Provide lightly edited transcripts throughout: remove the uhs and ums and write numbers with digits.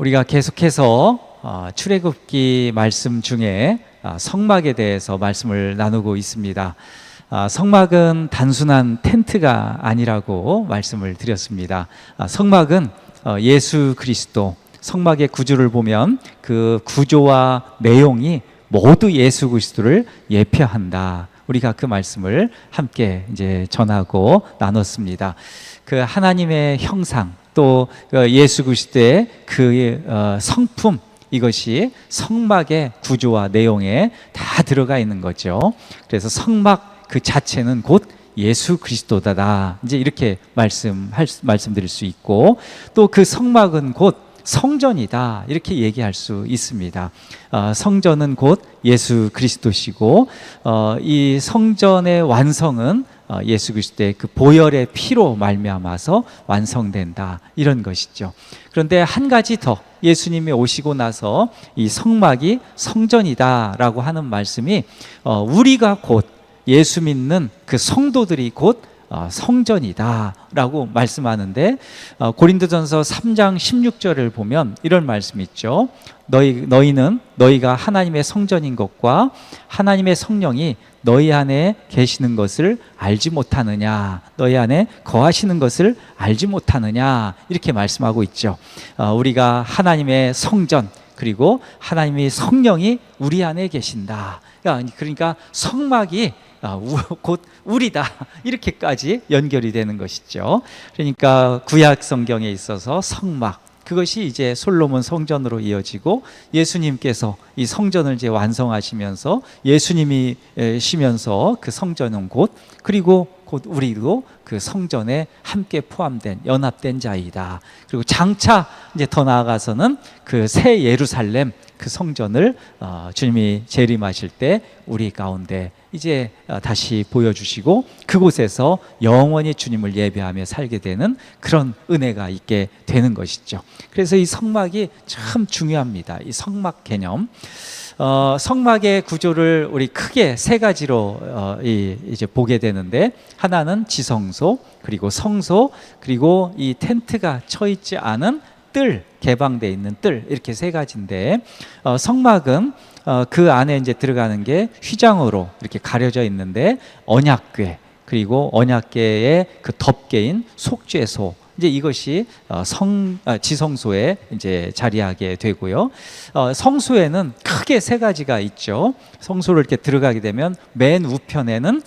우리가 계속해서 출애굽기 말씀 중에 성막에 대해서 말씀을 나누고 있습니다. 성막은 단순한 텐트가 아니라고 말씀을 드렸습니다. 성막은 예수 그리스도, 성막의 구조를 보면 그 구조와 내용이 모두 예수 그리스도를 예표한다. 우리가 그 말씀을 함께 이제 전하고 나눴습니다. 그 하나님의 형상, 또 예수 그리스도의 그 성품, 이것이 성막의 구조와 내용에 다 들어가 있는 거죠. 그래서 성막 그 자체는 곧 예수 그리스도다. 이제 이렇게 말씀드릴 수 있고, 또 그 성막은 곧 성전이다, 이렇게 얘기할 수 있습니다. 성전은 곧 예수 그리스도시고, 이 성전의 완성은 예수 그리스도의 그 보혈의 피로 말미암아서 완성된다, 이런 것이죠. 그런데 한 가지 더, 예수님이 오시고 나서 이 성막이 성전이다라고 하는 말씀이 우리가 곧 예수 믿는 그 성도들이 곧 성전이다라고 말씀하는데, 고린도전서 3장 16절을 보면 이런 말씀이 있죠. 너희는 너희가 하나님의 성전인 것과 하나님의 성령이 너희 안에 계시는 것을 알지 못하느냐, 너희 안에 거하시는 것을 알지 못하느냐, 이렇게 말씀하고 있죠. 우리가 하나님의 성전, 그리고 하나님의 성령이 우리 안에 계신다. 그러니까 성막이 곧 우리다, 이렇게까지 연결이 되는 것이죠. 그러니까 구약 성경에 있어서 성막, 그것이 이제 솔로몬 성전으로 이어지고, 예수님께서 이 성전을 이제 완성하시면서 예수님이 시면서 그 성전은 곧, 그리고 곧 우리도 그 성전에 함께 포함된 연합된 자이다. 그리고 장차 이제 더 나아가서는 그 새 예루살렘, 그 성전을 주님이 재림하실 때 우리 가운데 이제 다시 보여주시고, 그곳에서 영원히 주님을 예배하며 살게 되는 그런 은혜가 있게 되는 것이죠. 그래서 이 성막이 참 중요합니다. 이 성막 개념. 성막의 구조를 우리 크게 세 가지로 이제 보게 되는데, 하나는 지성소, 그리고 성소, 그리고 이 텐트가 쳐 있지 않은 뜰, 개방되어 있는 뜰, 이렇게 세 가지인데, 성막은 그 안에 이제 들어가는 게 휘장으로 이렇게 가려져 있는데, 언약궤, 그리고 언약궤의 그 덮개인 속죄소, 이제 이것이 지성소에 이제 자리하게 되고요. 성소에는 크게 세 가지가 있죠. 성소를 이렇게 들어가게 되면 맨 우편에는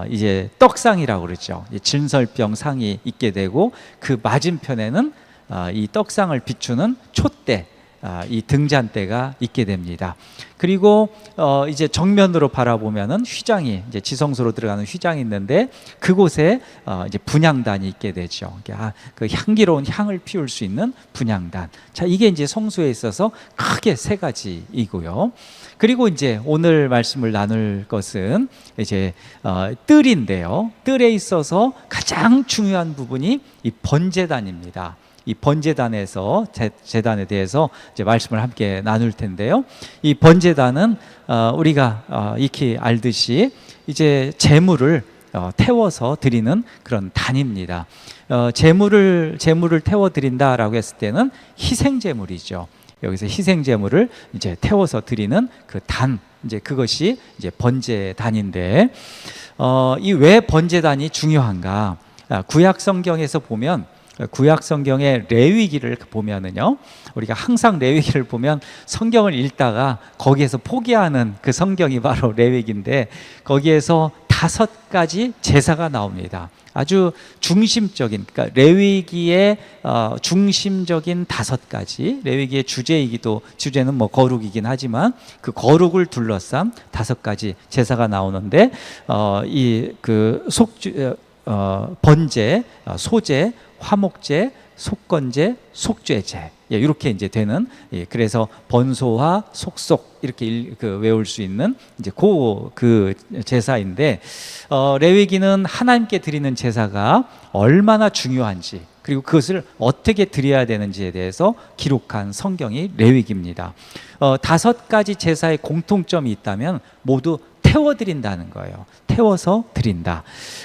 이제 떡상이라고 그러죠. 진설병 상이 있게 되고, 그 맞은편에는 이 떡상을 비추는 촛대, 이 등잔대가 있게 됩니다. 그리고 이제 정면으로 바라보면은 휘장이, 이제 지성소로 들어가는 휘장이 있는데, 그곳에 이제 분향단이 있게 되죠. 그 향기로운 향을 피울 수 있는 분향단. 자, 이게 이제 성소에 있어서 크게 세 가지이고요. 그리고 이제 오늘 말씀을 나눌 것은 이제 뜰인데요. 뜰에 있어서 가장 중요한 부분이 이 번제단입니다. 이 번제단에서 제단에 대해서 이제 말씀을 함께 나눌 텐데요. 이 번제단은 우리가 익히 알듯이 이제 제물을 태워서 드리는 그런 단입니다. 제물을 태워 드린다라고 했을 때는 희생 제물이죠. 여기서 희생 제물을 이제 태워서 드리는 그 단, 이제 그것이 이제 번제단인데, 이 왜 번제단이 중요한가? 구약 성경에서 보면, 구약 성경의 레위기를 보면은요, 우리가 항상 레위기를 보면 성경을 읽다가 거기에서 포기하는 그 성경이 바로 레위기인데, 거기에서 5가지 제사가 나옵니다. 아주 중심적인, 그러니까 레위기의 중심적인 5가지, 레위기의 주제는 뭐 거룩이긴 하지만 그 거룩을 둘러싼 5가지 제사가 나오는데, 이 그 번제, 소제, 화목제, 속건제, 속죄제, 이렇게 이제 되는, 그래서 번소와 속속, 이렇게 외울 수 있는 이제 그 제사인데, 레위기는 하나님께 드리는 제사가 얼마나 중요한지, 그리고 그것을 어떻게 드려야 되는지에 대해서 기록한 성경이 레위기입니다. 5가지 제사의 공통점이 있다면 모두 태워 드린다는 거예요. 태워서 드린다.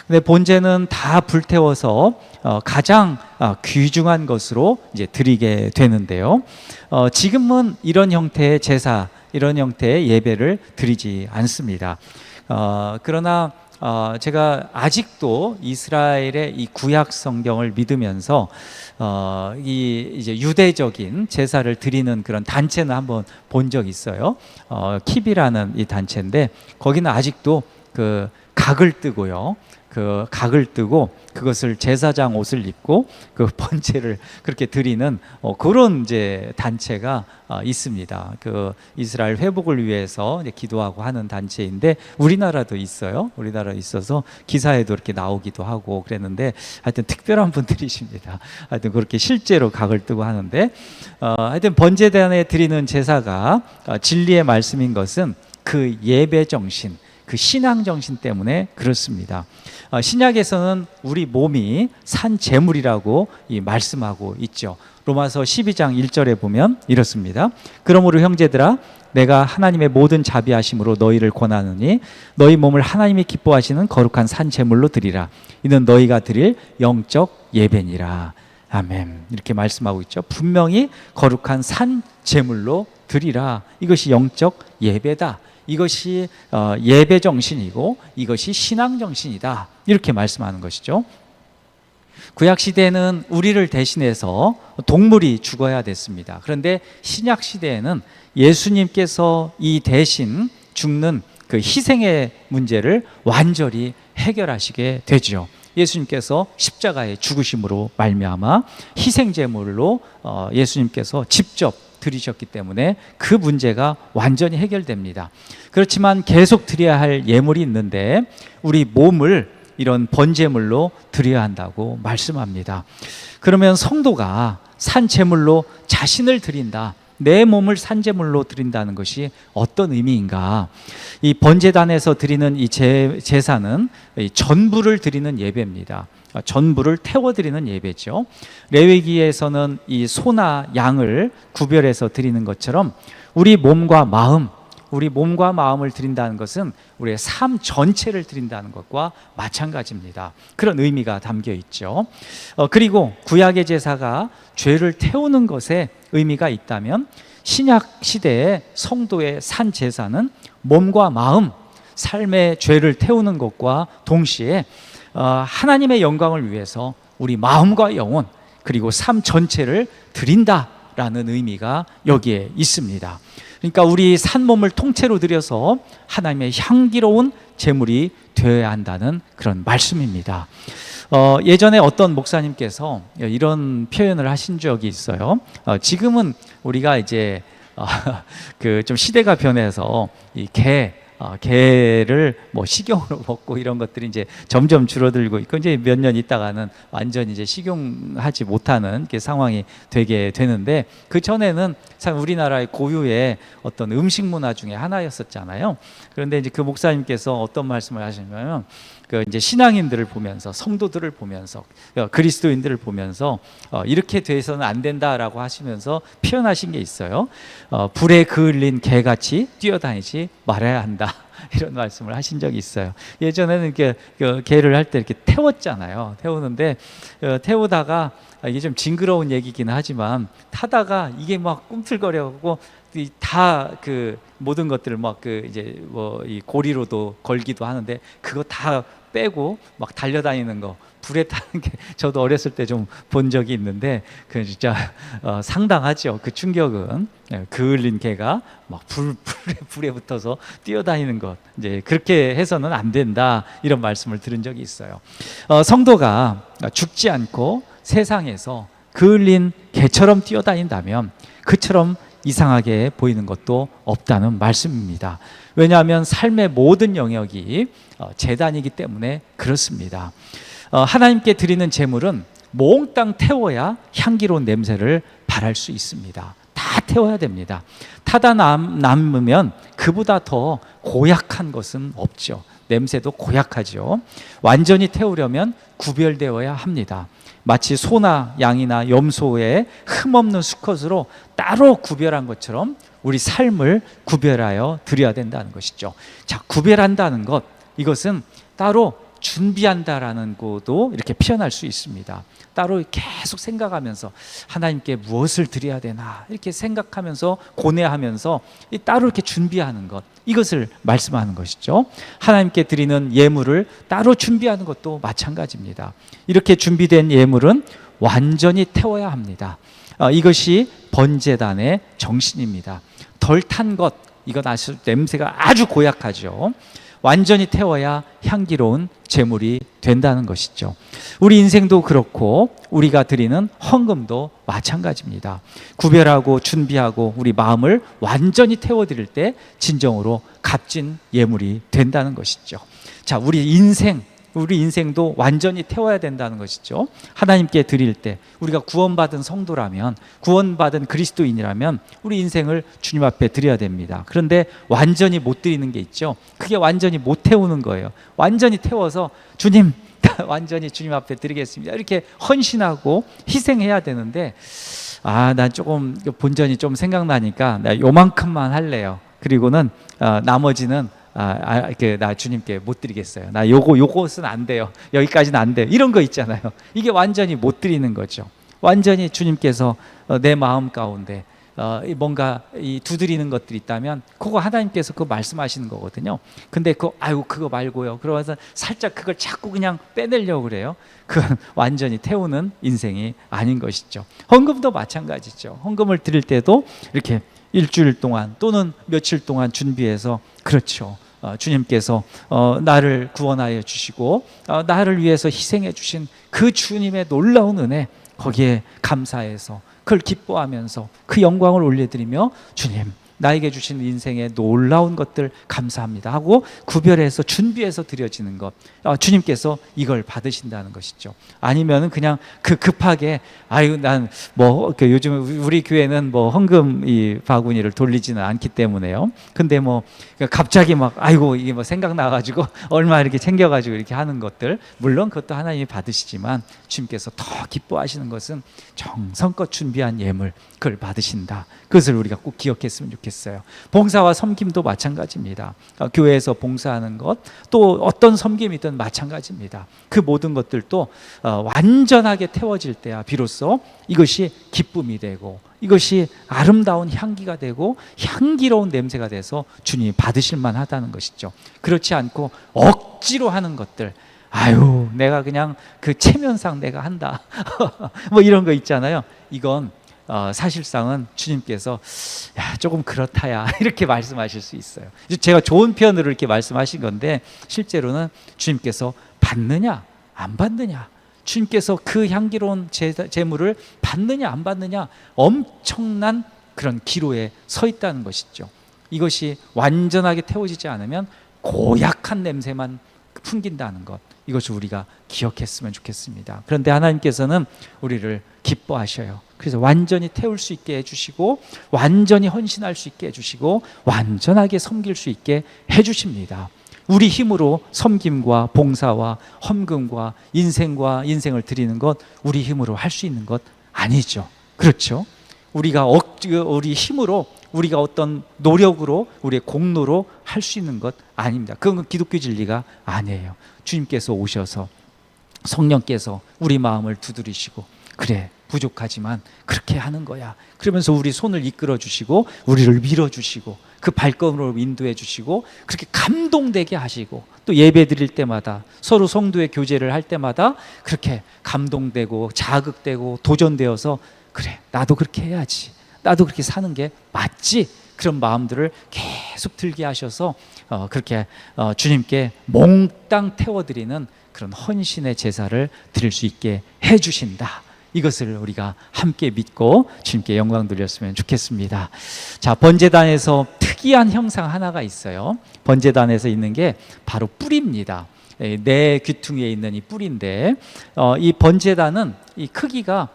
근데 본제는 다 불태워서 가장 귀중한 것으로 이제 드리게 되는데요. 지금은 이런 형태의 제사, 이런 형태의 예배를 드리지 않습니다. 그러나 제가 아직도 이스라엘의 이 구약 성경을 믿으면서 이 이제 유대적인 제사를 드리는 그런 단체는 한번 본 적이 있어요. 킵이라는 이 단체인데 거기는 아직도 그 각을 뜨고요. 그 각을 뜨고 그것을 제사장 옷을 입고 그 번제를 그렇게 드리는 그런 이제 단체가 있습니다. 그 이스라엘 회복을 위해서 이제 기도하고 하는 단체인데 우리나라도 있어요. 우리나라 있어서 기사에도 이렇게 나오기도 하고 그랬는데 하여튼 특별한 분들이십니다. 하여튼 그렇게 실제로 각을 뜨고 하는데 하여튼 번제단에 드리는 제사가 진리의 말씀인 것은 그 예배 정신, 그 신앙 정신 때문에 그렇습니다. 신약에서는 우리 몸이 산 제물이라고 말씀하고 있죠. 로마서 12장 1절에 보면 이렇습니다. 그러므로 형제들아 내가 하나님의 모든 자비하심으로 너희를 권하노니 너희 몸을 하나님이 기뻐하시는 거룩한 산 제물로 드리라. 이는 너희가 드릴 영적 예배니라. 아멘. 이렇게 말씀하고 있죠. 분명히 거룩한 산 제물로 드리라. 이것이 영적 예배다. 이것이 예배 정신이고 이것이 신앙 정신이다. 이렇게 말씀하는 것이죠. 구약 시대에는 우리를 대신해서 동물이 죽어야 됐습니다. 그런데 신약 시대에는 예수님께서 이 대신 죽는 그 희생의 문제를 완전히 해결하시게 되죠. 예수님께서 십자가의 죽으심으로 말미암아 희생 제물로 예수님께서 직접 드리셨기 때문에 그 문제가 완전히 해결됩니다. 그렇지만 계속 드려야 할 예물이 있는데 우리 몸을 이런 번제물로 드려야 한다고 말씀합니다. 그러면 성도가 산제물로 자신을 드린다, 내 몸을 산제물로 드린다는 것이 어떤 의미인가? 이 번제단에서 드리는 이 제사는 이 전부를 드리는 예배입니다. 전부를 태워드리는 예배죠. 레위기에서는 이 소나 양을 구별해서 드리는 것처럼 우리 몸과 마음을 드린다는 것은 우리의 삶 전체를 드린다는 것과 마찬가지입니다. 그런 의미가 담겨 있죠. 그리고 구약의 제사가 죄를 태우는 것에 의미가 있다면 신약 시대의 성도의 산 제사는 몸과 마음, 삶의 죄를 태우는 것과 동시에 하나님의 영광을 위해서 우리 마음과 영혼 그리고 삶 전체를 드린다라는 의미가 여기에 있습니다. 그러니까 우리 산몸을 통째로 드려서 하나님의 향기로운 제물이 되어야 한다는 그런 말씀입니다. 예전에 어떤 목사님께서 이런 표현을 하신 적이 있어요. 지금은 우리가 이제 그 좀 시대가 변해서 이 개를 뭐 식용으로 먹고 이런 것들이 이제 점점 줄어들고 있고 이제 몇 년 있다가는 완전히 이제 식용하지 못하는 그 상황이 되게 되는데 그 전에는 참 우리나라의 고유의 어떤 음식 문화 중에 하나였었잖아요. 그런데 이제 그 목사님께서 어떤 말씀을 하시냐면 그 이제 신앙인들을 보면서 성도들을 보면서 그리스도인들을 보면서 이렇게 돼서는 안 된다라고 하시면서 표현하신 게 있어요. 불에 그을린 개같이 뛰어다니지 말아야 한다. 이런 말씀을 하신 적이 있어요. 예전에는 이렇게 개를 할 때 이렇게 태웠잖아요. 태우는데 태우다가 이게 좀 징그러운 얘기긴 하지만 타다가 이게 막 꿈틀거려고 다 그 모든 것들을 막 그 이제 뭐 이 고리로도 걸기도 하는데 그거 다 빼고 막 달려다니는 거 불에 타는 게 저도 어렸을 때 좀 본 적이 있는데 그 진짜 상당하죠. 그 충격은 그을린 개가 막 불에 붙어서 뛰어다니는 것 이제 그렇게 해서는 안 된다 이런 말씀을 들은 적이 있어요. 성도가 죽지 않고 세상에서 그을린 개처럼 뛰어다닌다면 그처럼 이상하게 보이는 것도 없다는 말씀입니다. 왜냐하면 삶의 모든 영역이 제단이기 때문에 그렇습니다. 하나님께 드리는 제물은 몽땅 태워야 향기로운 냄새를 발할 수 있습니다. 다 태워야 됩니다. 타다 남으면 그보다 더 고약한 것은 없죠. 냄새도 고약하죠. 완전히 태우려면 구별되어야 합니다. 마치 소나 양이나 염소의 흠없는 수컷으로 따로 구별한 것처럼 우리 삶을 구별하여 드려야 된다는 것이죠. 자, 구별한다는 것, 이것은 따로 준비한다라는 것도 이렇게 표현할 수 있습니다. 따로 계속 생각하면서 하나님께 무엇을 드려야 되나 이렇게 생각하면서 고뇌하면서 따로 이렇게 준비하는 것, 이것을 말씀하는 것이죠. 하나님께 드리는 예물을 따로 준비하는 것도 마찬가지입니다. 이렇게 준비된 예물은 완전히 태워야 합니다. 이것이 번제단의 정신입니다. 덜 탄 것, 이건 아주 냄새가 아주 고약하죠. 완전히 태워야 향기로운 제물이 된다는 것이죠. 우리 인생도 그렇고 우리가 드리는 헌금도 마찬가지입니다. 구별하고 준비하고 우리 마음을 완전히 태워드릴 때 진정으로 값진 예물이 된다는 것이죠. 자, 우리 인생도 완전히 태워야 된다는 것이죠. 하나님께 드릴 때 우리가 구원받은 성도라면, 구원받은 그리스도인이라면 우리 인생을 주님 앞에 드려야 됩니다. 그런데 완전히 못 드리는 게 있죠. 그게 완전히 못 태우는 거예요. 완전히 태워서 주님, 완전히 주님 앞에 드리겠습니다, 이렇게 헌신하고 희생해야 되는데, 난 조금 본전이 좀 생각나니까 나 요만큼만 할래요. 그리고는 나머지는 나 주님께 못 드리겠어요. 나 요것은 안 돼요. 여기까지는 안 돼요. 이런 거 있잖아요. 이게 완전히 못 드리는 거죠. 완전히 주님께서 내 마음 가운데 뭔가 이 두드리는 것들이 있다면 그거 하나님께서 그거 말씀하시는 거거든요. 근데 그거 말고요. 그러면서 살짝 그걸 자꾸 그냥 빼내려고 그래요. 그건 완전히 태우는 인생이 아닌 것이죠. 헌금도 마찬가지죠. 헌금을 드릴 때도 이렇게 일주일 동안 또는 며칠 동안 준비해서, 그렇죠, 주님께서 나를 구원하여 주시고 나를 위해서 희생해 주신 그 주님의 놀라운 은혜, 거기에 감사해서 그걸 기뻐하면서 그 영광을 올려드리며 주님, 나에게 주신 인생의 놀라운 것들 감사합니다 하고 구별해서 준비해서 드려지는 것, 주님께서 이걸 받으신다는 것이죠. 아니면은 그냥 급하게 난 요즘 우리 교회는 헌금 이 바구니를 돌리지는 않기 때문에요. 근데 갑자기 이게 생각나가지고 얼마 이렇게 챙겨가지고 이렇게 하는 것들, 물론 그것도 하나님이 받으시지만 주님께서 더 기뻐하시는 것은 정성껏 준비한 예물, 그걸 받으신다. 그것을 우리가 꼭 기억했으면 좋겠어요. 봉사와 섬김도 마찬가지입니다. 교회에서 봉사하는 것, 또 어떤 섬김이든 마찬가지입니다. 그 모든 것들도 완전하게 태워질 때야 비로소 이것이 기쁨이 되고 이것이 아름다운 향기가 되고 향기로운 냄새가 돼서 주님이 받으실 만하다는 것이죠. 그렇지 않고 억지로 하는 것들, 내가 그냥 그 체면상 내가 한다 이런 거 있잖아요. 이건 사실상은 주님께서 조금 그렇다야 이렇게 말씀하실 수 있어요. 제가 좋은 표현으로 이렇게 말씀하신 건데, 실제로는 주님께서 받느냐 안 받느냐, 주님께서 그 향기로운 제물을 받느냐 안 받느냐, 엄청난 그런 기로에 서 있다는 것이죠. 이것이 완전하게 태워지지 않으면 고약한 냄새만 풍긴다는 것, 이것을 우리가 기억했으면 좋겠습니다. 그런데 하나님께서는 우리를 기뻐하셔요. 그래서 완전히 태울 수 있게 해주시고 완전히 헌신할 수 있게 해주시고 완전하게 섬길 수 있게 해주십니다. 우리 힘으로 섬김과 봉사와 헌금과 인생을 드리는 것, 우리 힘으로 할 수 있는 것 아니죠. 그렇죠? 우리 힘으로, 우리가 어떤 노력으로, 우리의 공로로 할 수 있는 것 아닙니다. 그건 기독교 진리가 아니에요. 주님께서 오셔서 성령께서 우리 마음을 두드리시고, 그래 부족하지만 그렇게 하는 거야, 그러면서 우리 손을 이끌어 주시고 우리를 밀어 주시고 그 발걸음으로 인도해 주시고, 그렇게 감동되게 하시고, 또 예배 드릴 때마다 서로 성도의 교제를 할 때마다 그렇게 감동되고 자극되고 도전되어서, 그래 나도 그렇게 해야지, 나도 그렇게 사는 게 맞지, 그런 마음들을 계속 들게 하셔서 그렇게 주님께 몽땅 태워드리는 그런 헌신의 제사를 드릴 수 있게 해주신다. 이것을 우리가 함께 믿고 주님께 영광 드렸으면 좋겠습니다. 자, 번제단에서 특이한 형상 하나가 있어요. 번제단에서 있는 게 바로 뿔입니다. 내 귀퉁이에 있는 이 뿔인데, 이 번제단은 이 크기가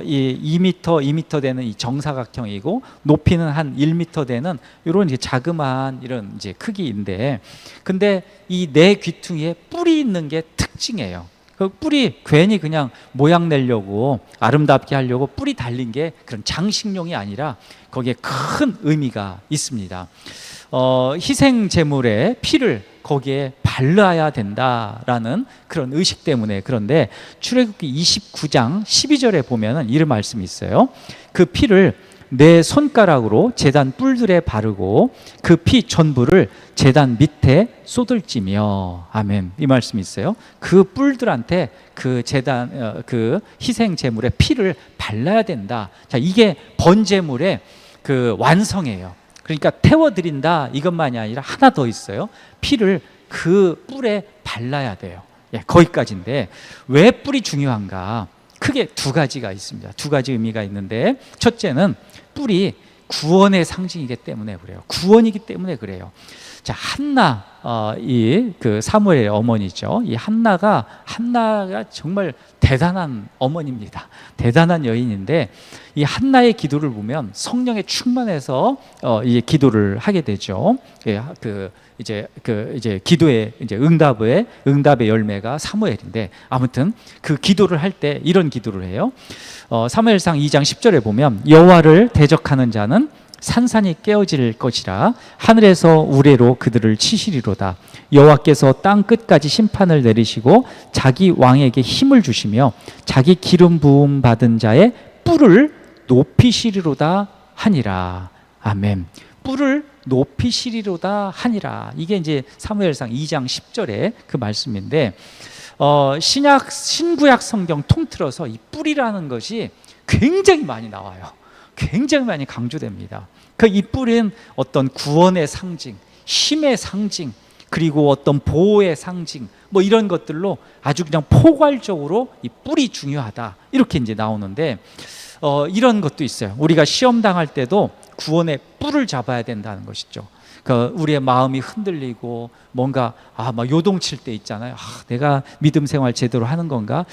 이 2m 되는 이 정사각형이고 높이는 한 1m 되는 이런 이제 자그마한 이런 이제 크기인데, 근데 이 네 귀퉁이에 뿔이 있는 게 특징이에요. 그 뿔이 괜히 그냥 모양 내려고 아름답게 하려고 뿔이 달린 게 그런 장식용이 아니라 거기에 큰 의미가 있습니다. 희생 제물의 피를 거기에 발라야 된다라는 그런 의식 때문에. 그런데 출애굽기 29장 12절에 보면은 이런 말씀이 있어요. 그 피를 내 손가락으로 제단 뿔들에 바르고 그 피 전부를 제단 밑에 쏟을지며. 아멘. 이 말씀이 있어요. 그 뿔들한테 그 제단 그 희생 제물의 피를 발라야 된다. 자, 이게 번제물의 그 완성이에요. 그러니까 태워드린다 이것만이 아니라 하나 더 있어요. 피를 그 뿔에 발라야 돼요. 예, 거기까지인데 왜 뿔이 중요한가? 크게 두 가지가 있습니다. 두 가지 의미가 있는데, 첫째는 뿔이 구원의 상징이기 때문에 그래요. 구원이기 때문에 그래요. 자, 한나, 이 그 사무엘의 어머니죠. 이 한나가 정말 대단한 어머니입니다. 대단한 여인인데, 이 한나의 기도를 보면 성령에 충만해서 이 기도를 하게 되죠. 이제 기도의 응답의 열매가 사무엘인데, 아무튼 그 기도를 할 때 이런 기도를 해요. 사무엘상 2장 10절에 보면 여호와를 대적하는 자는 산산이 깨어질 것이라 하늘에서 우레로 그들을 치시리로다. 여호와께서 땅 끝까지 심판을 내리시고 자기 왕에게 힘을 주시며 자기 기름 부음 받은 자의 뿔을 높이시리로다 하니라. 아멘. 뿔을 높이시리로다 하니라. 이게 이제 사무엘상 2장 10절의 그 말씀인데, 신구약 성경 통틀어서 이 뿔이라는 것이 굉장히 많이 나와요. 굉장히 많이 강조됩니다. 그 이 뿔은 어떤 구원의 상징, 힘의 상징, 그리고 어떤 보호의 상징, 뭐 이런 것들로 아주 그냥 포괄적으로 이 뿔이 중요하다 이렇게 이제 나오는데, 이런 것도 있어요. 우리가 시험 당할 때도 구원의 뿔을 잡아야 된다는 것이죠. 우리의 마음이 흔들리고 뭔가 막 요동칠 때 있잖아요. 내가 믿음 생활 제대로 하는 건가?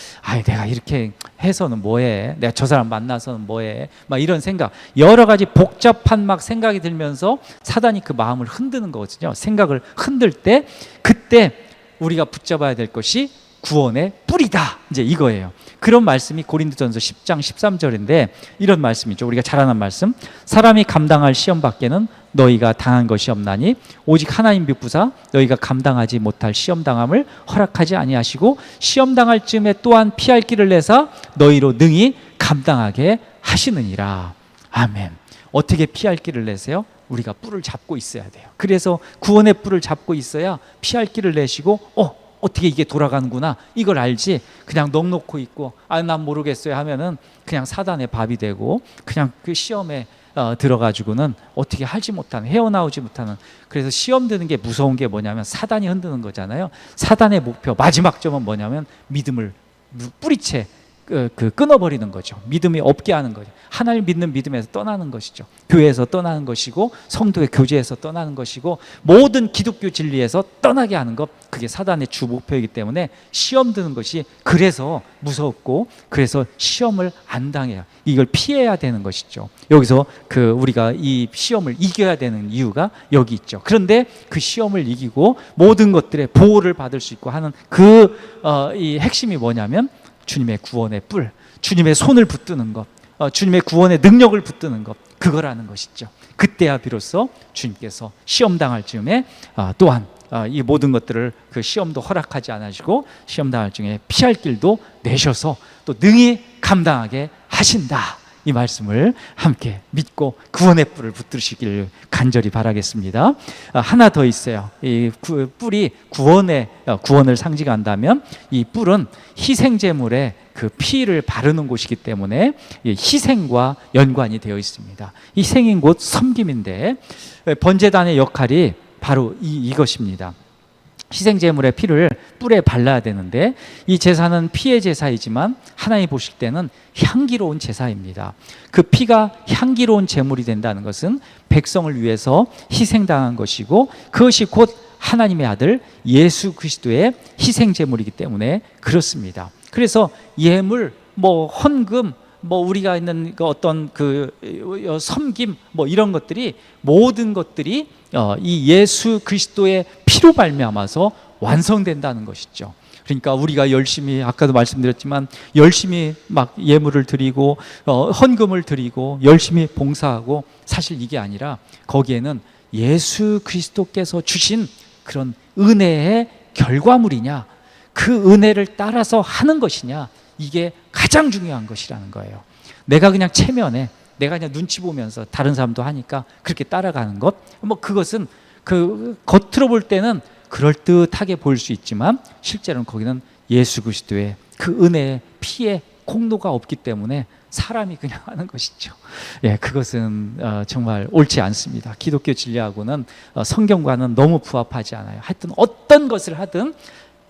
내가 이렇게 해서는 뭐해? 내가 저 사람 만나서는 뭐해? 막 이런 생각, 여러 가지 복잡한 막 생각이 들면서 사단이 그 마음을 흔드는 거거든요. 생각을 흔들 때, 그때 우리가 붙잡아야 될 것이 구원의 뿔이다, 이제 이거예요. 그런 말씀이 고린도전서 10장 13절인데 이런 말씀이죠. 우리가 잘 아는 말씀. 사람이 감당할 시험 밖에는 너희가 당한 것이 없나니 오직 하나님 뵙부사 너희가 감당하지 못할 시험 당함을 허락하지 아니하시고 시험 당할 즈음에 또한 피할 길을 내사 너희로 능히 감당하게 하시느니라. 아멘. 어떻게 피할 길을 내세요? 우리가 뿔을 잡고 있어야 돼요. 그래서 구원의 뿔을 잡고 있어야 피할 길을 내시고 어떻게 이게 돌아가는구나 이걸 알지, 그냥 넋놓고 있고 난 모르겠어요 하면은 그냥 사단의 밥이 되고 그냥 그 시험에 들어가지고는 어떻게 하지 못하는, 헤어나오지 못하는. 그래서 시험 드는 게 무서운 게 뭐냐면 사단이 흔드는 거잖아요. 사단의 목표 마지막 점은 뭐냐면 믿음을 뿌리채 끊어버리는 거죠. 믿음이 없게 하는 거죠. 하나님 믿는 믿음에서 떠나는 것이죠. 교회에서 떠나는 것이고 성도의 교제에서 떠나는 것이고 모든 기독교 진리에서 떠나게 하는 것, 그게 사단의 주 목표이기 때문에 시험 드는 것이 그래서 무섭고, 그래서 시험을 안 당해요. 이걸 피해야 되는 것이죠. 여기서 우리가 이 시험을 이겨야 되는 이유가 여기 있죠. 그런데 그 시험을 이기고 모든 것들의 보호를 받을 수 있고 하는 이 핵심이 뭐냐면 주님의 구원의 뿔, 주님의 손을 붙드는 것, 주님의 구원의 능력을 붙드는 것, 그거라는 것이죠. 그때야 비로소 주님께서 시험 당할 즈음에 또한 이 모든 것들을 그 시험도 허락하지 않으시고 시험 당할 즈음에 피할 길도 내셔서 또 능히 감당하게 하신다. 이 말씀을 함께 믿고 구원의 뿔을 붙드시길 간절히 바라겠습니다. 하나 더 있어요. 이 뿔이 구원을 상징한다면 이 뿔은 희생제물에 그 피를 바르는 곳이기 때문에 희생과 연관이 되어 있습니다. 희생인 곧 섬김인데 번제단의 역할이 바로 이것입니다. 희생제물의 피를 뿔에 발라야 되는데 이 제사는 피의 제사이지만 하나님 보실 때는 향기로운 제사입니다. 그 피가 향기로운 제물이 된다는 것은 백성을 위해서 희생당한 것이고 그것이 곧 하나님의 아들 예수 그리스도의 희생제물이기 때문에 그렇습니다. 그래서 예물, 헌금, 뭐 우리가 있는 그 어떤 그 섬김 뭐 이런 것들이 모든 것들이 이 예수 그리스도의 피로 말미암아서 완성된다는 것이죠. 그러니까 우리가 열심히 아까도 말씀드렸지만 열심히 막 예물을 드리고 헌금을 드리고 열심히 봉사하고 사실 이게 아니라 거기에는 예수 그리스도께서 주신 그런 은혜의 결과물이냐, 그 은혜를 따라서 하는 것이냐, 이게 가장 중요한 것이라는 거예요. 내가 그냥 체면에 내가 그냥 눈치 보면서 다른 사람도 하니까 그렇게 따라가는 것, 뭐 그것은 그 겉으로 볼 때는 그럴듯하게 보일 수 있지만 실제로는 거기는 예수 그리스도의 그 은혜의 피의 공로가 없기 때문에 사람이 그냥 하는 것이죠. 예, 그것은 정말 옳지 않습니다. 기독교 진리하고는 성경과는 너무 부합하지 않아요. 하여튼 어떤 것을 하든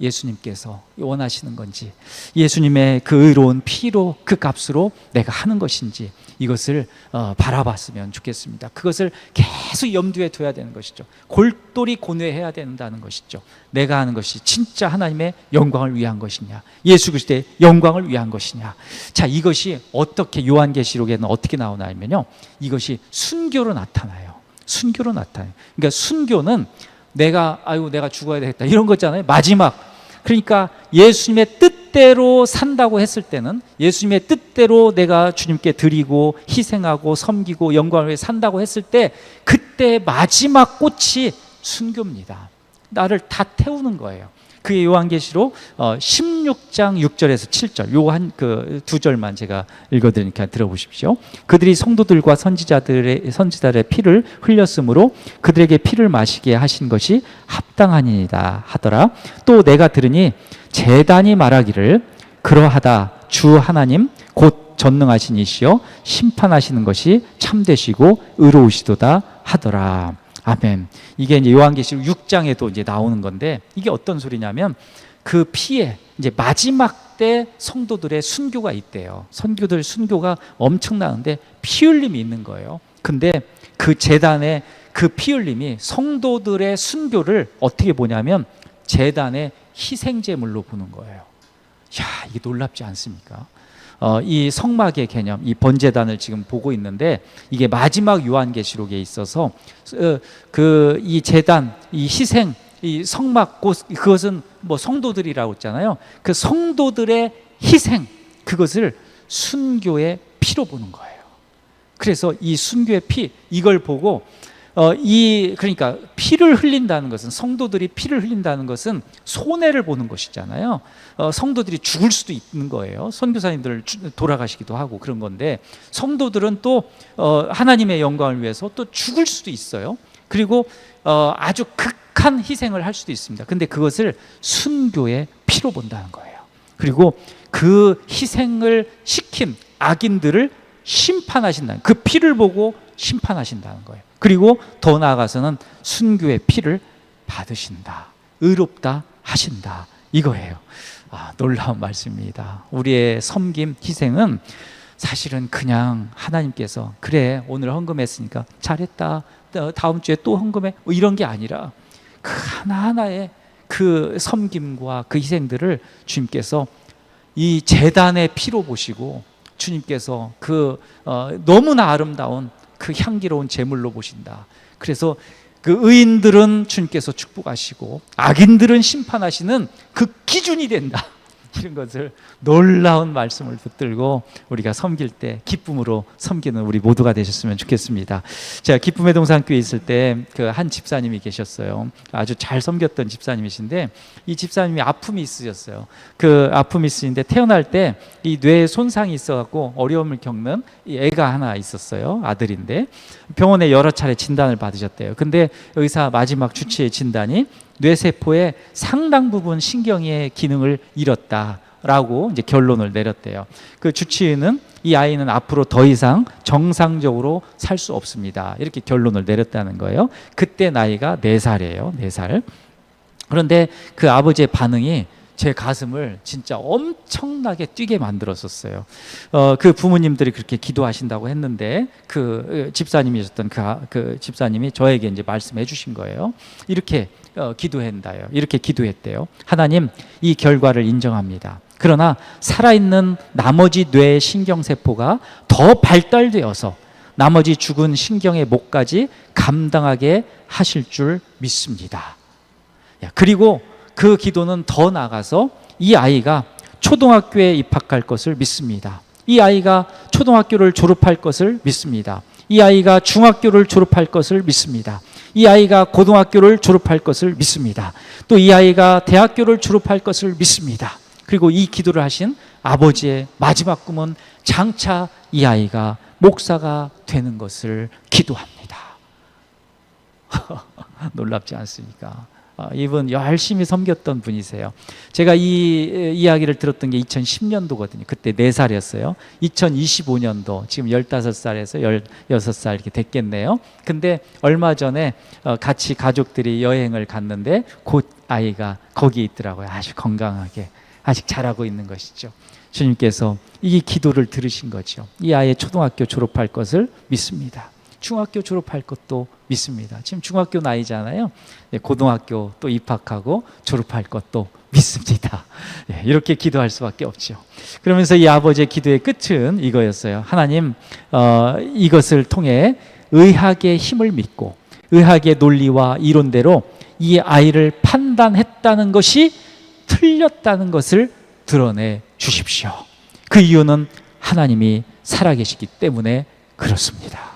예수님께서 원하시는 건지, 예수님의 그 의로운 피로 그 값으로 내가 하는 것인지, 이것을 바라봤으면 좋겠습니다. 그것을 계속 염두에 둬야 되는 것이죠. 골똘히 고뇌해야 된다는 것이죠. 내가 하는 것이 진짜 하나님의 영광을 위한 것이냐, 예수 그리스도의 영광을 위한 것이냐. 자, 이것이 어떻게 요한계시록에는 어떻게 나오냐면요, 이것이 순교로 나타나요. 순교로 나타나요. 그러니까 순교는 내가 죽어야 되겠다 이런 거잖아요. 마지막. 그러니까 예수님의 뜻대로 산다고 했을 때는, 예수님의 뜻대로 내가 주님께 드리고 희생하고 섬기고 영광을 위해 산다고 했을 때, 그때 마지막 꽃이 순교입니다. 나를 다 태우는 거예요. 그게 요한계시록 16장 6절에서 7절, 요 한 그 두 절만 제가 읽어드리니까 들어보십시오. 그들이 성도들과 선지자들의 피를 흘렸으므로 그들에게 피를 마시게 하신 것이 합당하니이다 하더라. 또 내가 들으니 제단이 말하기를 그러하다, 주 하나님 곧 전능하신 이시여 심판하시는 것이 참되시고 의로우시도다 하더라. 아멘. 이게 이제 요한계시록 6장에도 이제 나오는 건데, 이게 어떤 소리냐면 그 피에 이제 마지막 때 성도들의 순교가 있대요. 선교들 순교가 엄청나는데 피 흘림이 있는 거예요. 근데 그 제단의 그 피 흘림이 성도들의 순교를 어떻게 보냐면 제단의 희생제물로 보는 거예요. 야, 이게 놀랍지 않습니까? 이 성막의 개념, 이 번제단을 지금 보고 있는데, 이게 마지막 요한계시록에 있어서 이 제단, 이 희생, 이 성막, 그것은 뭐 성도들이라고 했잖아요. 그 성도들의 희생, 그것을 순교의 피로 보는 거예요. 그래서 이 순교의 피, 이걸 보고 그러니까 피를 흘린다는 것은, 성도들이 피를 흘린다는 것은 손해를 보는 것이잖아요. 성도들이 죽을 수도 있는 거예요. 선교사님들 돌아가시기도 하고 그런 건데, 성도들은 또 하나님의 영광을 위해서 또 죽을 수도 있어요. 그리고 아주 극한 희생을 할 수도 있습니다. 근데 그것을 순교의 피로 본다는 거예요. 그리고 그 희생을 시킨 악인들을 심판하신다는, 그 피를 보고 심판하신다는 거예요. 그리고 더 나아가서는 순교의 피를 받으신다, 의롭다 하신다, 이거예요. 놀라운 말씀입니다. 우리의 섬김, 희생은 사실은 그냥 하나님께서 그래 오늘 헌금했으니까 잘했다, 다음 주에 또 헌금해, 뭐 이런 게 아니라 그 하나하나의 그 섬김과 그 희생들을 주님께서 이 제단의 피로 보시고, 주님께서 그 너무나 아름다운 그 향기로운 제물로 보신다. 그래서 그 의인들은 주님께서 축복하시고 악인들은 심판하시는 그 기준이 된다. 이런 것을, 놀라운 말씀을 붙들고 우리가 섬길 때 기쁨으로 섬기는 우리 모두가 되셨으면 좋겠습니다. 제가 기쁨의 동산교회 있을 때 그 한 집사님이 계셨어요. 아주 잘 섬겼던 집사님이신데, 이 집사님이 아픔이 있으셨어요. 그 아픔이 있으신데 태어날 때 이 뇌에 손상이 있어갖고 어려움을 겪는 이 애가 하나 있었어요. 아들인데 병원에 여러 차례 진단을 받으셨대요. 근데 의사 마지막 주치의 진단이 뇌세포의 상당 부분 신경의 기능을 잃었다라고 이제 결론을 내렸대요. 그 주치의는 이 아이는 앞으로 더 이상 정상적으로 살 수 없습니다, 이렇게 결론을 내렸다는 거예요. 그때 나이가 4살이에요. 4살. 그런데 그 아버지의 반응이 제 가슴을 진짜 엄청나게 뛰게 만들었었어요. 그 부모님들이 그렇게 기도하신다고 했는데, 그 집사님이셨던 그 집사님이 저에게 이제 말씀해 주신 거예요. 이렇게 기도한다요. 이렇게 기도했대요. 하나님, 이 결과를 인정합니다. 그러나 살아있는 나머지 뇌의 신경세포가 더 발달되어서 나머지 죽은 신경의 몫까지 감당하게 하실 줄 믿습니다. 그리고 그 기도는 더 나아가서 이 아이가 초등학교에 입학할 것을 믿습니다. 이 아이가 초등학교를 졸업할 것을 믿습니다. 이 아이가 중학교를 졸업할 것을 믿습니다. 이 아이가 고등학교를 졸업할 것을 믿습니다. 또 이 아이가 대학교를 졸업할 것을 믿습니다. 그리고 이 기도를 하신 아버지의 마지막 꿈은 장차 이 아이가 목사가 되는 것을 기도합니다. 놀랍지 않습니까? 이분 열심히 섬겼던 분이세요. 제가 이 이야기를 들었던 게 2010년도거든요. 그때 4살이었어요. 2025년도 지금 15살에서 16살 이렇게 됐겠네요. 근데 얼마 전에 같이 가족들이 여행을 갔는데 곧 아이가 거기 있더라고요. 아주 건강하게 아직 잘하고 있는 것이죠. 주님께서 이 기도를 들으신 거죠. 이 아이의 초등학교 졸업할 것을 믿습니다. 중학교 졸업할 것도 믿습니다. 지금 중학교 나이잖아요. 고등학교 또 입학하고 졸업할 것도 믿습니다. 이렇게 기도할 수밖에 없죠. 그러면서 이 아버지의 기도의 끝은 이거였어요. 하나님, 이것을 통해 의학의 힘을 믿고 의학의 논리와 이론대로 이 아이를 판단했다는 것이 틀렸다는 것을 드러내 주십시오. 그 이유는 하나님이 살아계시기 때문에 그렇습니다.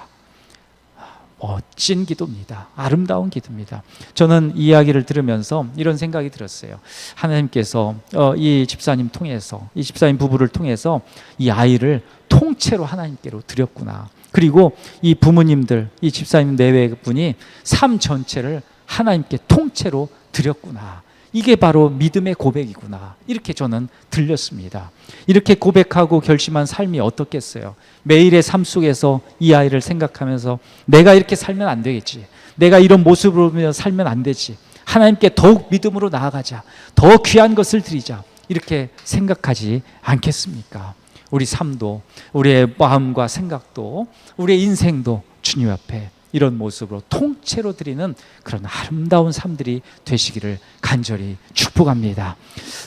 멋진 기도입니다. 아름다운 기도입니다. 저는 이 이야기를 들으면서 이런 생각이 들었어요. 하나님께서 이 집사님 통해서, 이 집사님 부부를 통해서 이 아이를 통째로 하나님께로 드렸구나. 그리고 이 부모님들, 이 집사님 내외 분이 삶 전체를 하나님께 통째로 드렸구나. 이게 바로 믿음의 고백이구나. 이렇게 저는 들렸습니다. 이렇게 고백하고 결심한 삶이 어떻겠어요? 매일의 삶 속에서 이 아이를 생각하면서 내가 이렇게 살면 안 되겠지. 내가 이런 모습으로 살면 안 되지. 하나님께 더욱 믿음으로 나아가자. 더 귀한 것을 드리자. 이렇게 생각하지 않겠습니까? 우리 삶도, 우리의 마음과 생각도, 우리의 인생도 주님 앞에 이런 모습으로 통째로 드리는 그런 아름다운 삶들이 되시기를 간절히 축복합니다.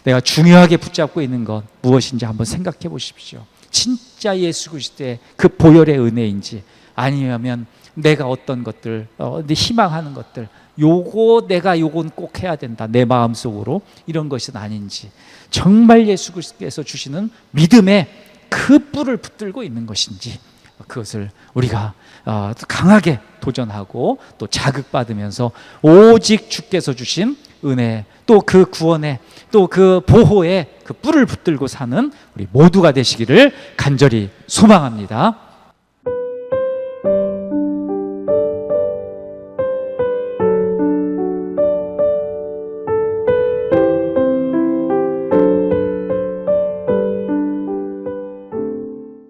내가 중요하게 붙잡고 있는 것 무엇인지 한번 생각해 보십시오. 진짜 예수 그리스도의 그 보혈의 은혜인지, 아니면 내가 어떤 것들, 희망하는 것들, 내가 요건 꼭 해야 된다, 내 마음속으로, 이런 것은 아닌지, 정말 예수 그리스도께서 주시는 믿음의 그 뿔을 붙들고 있는 것인지, 그것을 우리가 강하게 도전하고 또 자극받으면서 오직 주께서 주신 은혜, 또 그 구원의, 또 그 보호의 그 뿔을 붙들고 사는 우리 모두가 되시기를 간절히 소망합니다.